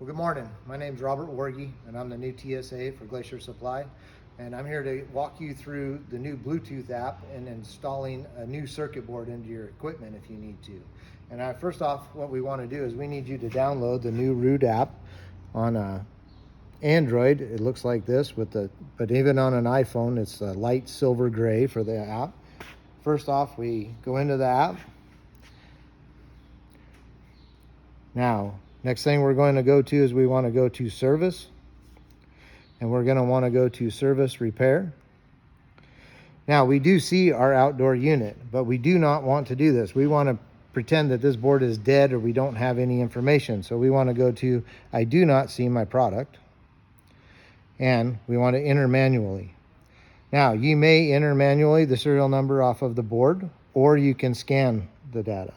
Well, good morning. My name is Robert Wargy, and I'm the new TSA for Glacier Supply. And I'm here to walk you through the new Bluetooth app and installing a new circuit board into your equipment if you need to. And first off, what we want to do is we need you to download the new Root app on Android. It looks like this, but even on an iPhone, it's a light silver gray for the app. First off, we go into the app. Now, next thing we're going to go to is we want to go to service, and we're going to want to go to service repair. Now, we do see our outdoor unit, but we do not want to do this. We want to pretend that this board is dead or we don't have any information. So we want to go to I do not see my product, and we want to enter manually. Now, you may enter manually the serial number off of the board, or you can scan the data.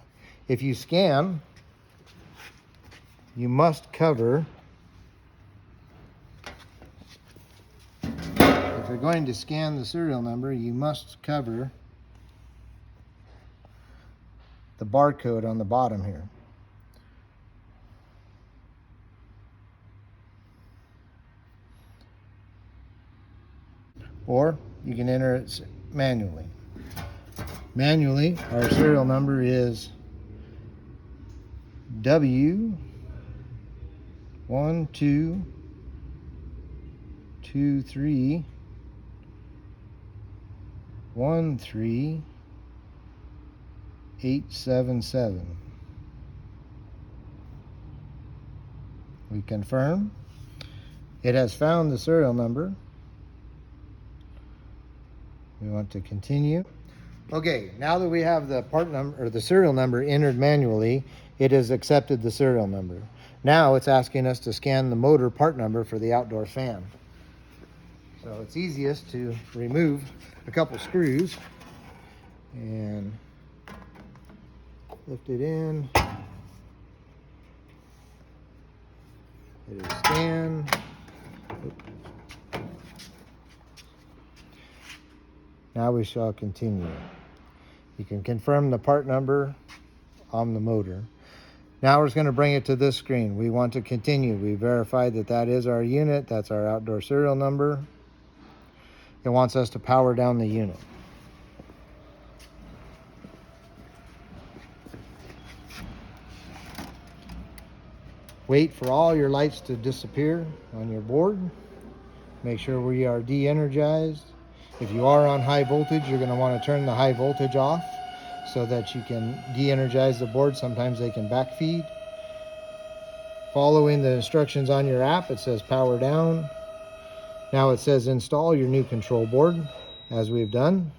If you scan, you must cover, if you're going to scan the serial number, you must cover the barcode on the bottom here. Or you can enter it manually. Manually, our serial number is W122313 We confirm. It has found the serial number. We want to continue. Okay, now that we have the part number or the serial number entered manually, it has accepted the serial number. Now it's asking us to scan the motor part number for the outdoor fan. So it's easiest to remove a couple screws and lift it in. It is scanned. Now we shall continue. You can confirm the part number on the motor. Now we're just going to bring it to this screen. We want to continue. We verified that that is our unit. That's our outdoor serial number. It wants us to power down the unit. Wait for all your lights to disappear on your board. Make sure we are de-energized. If you are on high voltage, you're going to want to turn the high voltage off so that you can de-energize the board. Sometimes they can backfeed. Following the instructions on your app, it says power down. Now it says install your new control board, as we've done.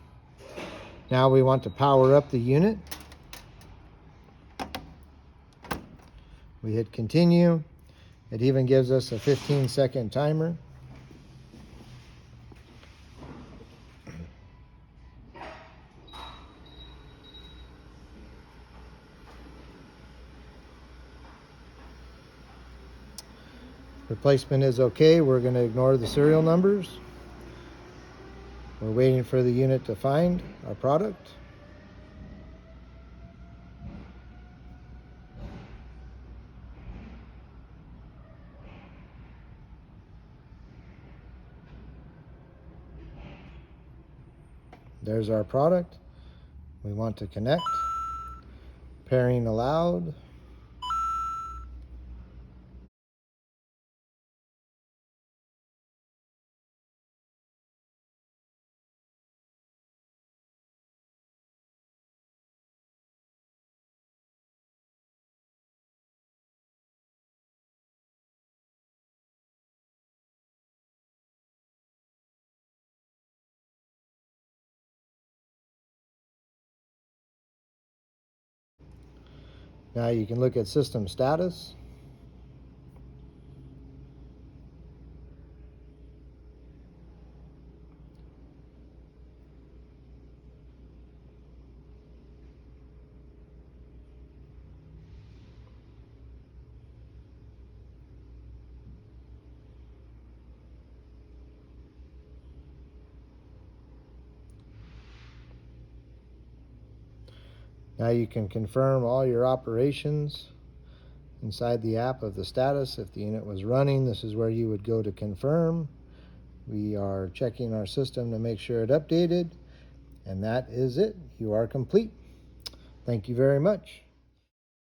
Now we want to power up the unit. We hit continue. It even gives us a 15-second timer. Replacement is okay. We're going to ignore the serial numbers. We're waiting for the unit to find our product. There's our product. We want to connect. Pairing allowed. Now you can look at system status. Now you can confirm all your operations inside the app of the status. If the unit was running, this is where you would go to confirm. We are checking our system to make sure it updated, and that is it. You are complete. Thank you very much.